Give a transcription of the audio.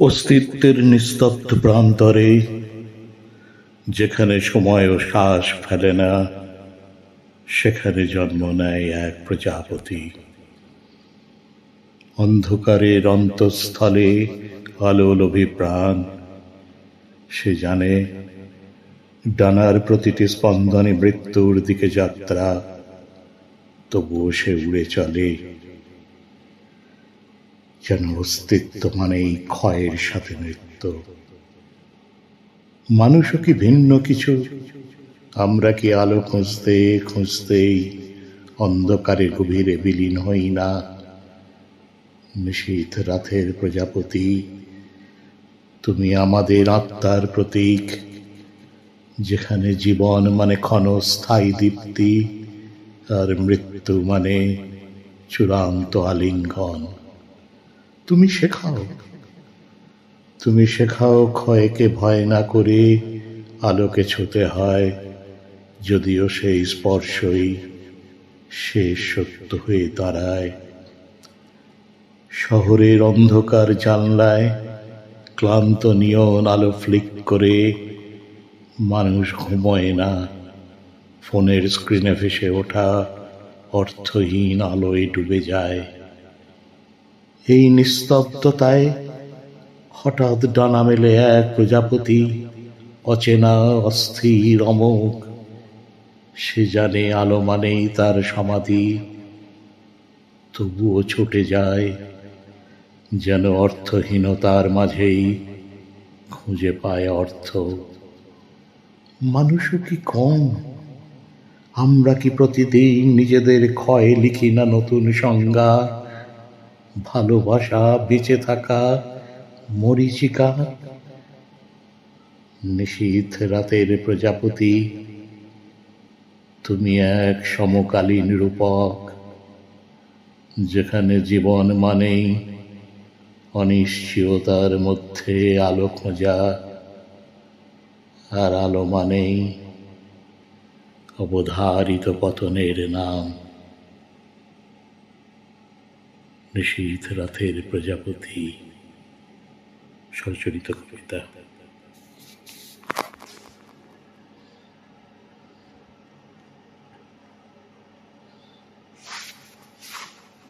অস্তিত্বের নিস্তব্ধ প্রান্তরে, যেখানে সময় ও শ্বাস ফেলে না, সেখানে জন্ম নেয় এক প্রজাপতি। অন্ধকারের অন্তঃস্থলে আলোলোভী প্রাণ। সে জানে ডানার প্রতিটি স্পন্দনে মৃত্যুর দিকে যাত্রা, তবুও সে উড়ে চলে, যেন অস্তিত্ব মানেই ক্ষয়ের সাথে মৃত্যু। মানুষও কি ভিন্ন কিছু? আমরা কি আলো খুঁজতে খুঁজতেই অন্ধকারে গভীরে বিলীন হই না? নিশীথ রাতের প্রজাপতি, তুমি আমাদের আত্মার প্রতীক, যেখানে জীবন মানে ক্ষণস্থায়ী দীপ্তি, আর মৃত্যু মানে চূড়ান্ত আলিঙ্গন। তুমি শেখাও ক্ষয়কে ভয় না করে আলোকে ছুঁতে হয়, যদিও সেই স্পর্শই শেষ সত্য হয়ে দাঁড়ায়। শহরের অন্ধকার জানলায় ক্লান্ত নিয়ন আলো ফ্লিক করে মানুষ ঘুমোয় না। ফোনের স্ক্রিনে ভেসে ওঠা অর্থহীন আলোয় ডুবে যায়। এই নিস্তব্ধতায় হঠাৎ ডানা মেলে এক প্রজাপতি, অচেনা, অস্থির, অমোঘ। সে জানে আলো মানেই তার সমাধি, তবুও ছুটে যায়, যেন অর্থহীনতার মাঝেই খুঁজে পায় অর্থ। মানুষও কি কম? আমরা কি প্রতিদিন নিজেদের ক্ষয়ে লিখি না নতুন সংজ্ঞা? ভালোবাসা, বেঁচে থাকা, মরীচিকা। নিশীথ রাতের প্রজাপতি, তুমি এক সমকালীন রূপক, যেখানে জীবন মানেই অনিশ্চয়তার মধ্যে আলো খোঁজা, আর আলো মানেই অবধারিত পতনের নাম। নিশীথ রাতের প্রজাপতি, স্বরচিত কবিতা।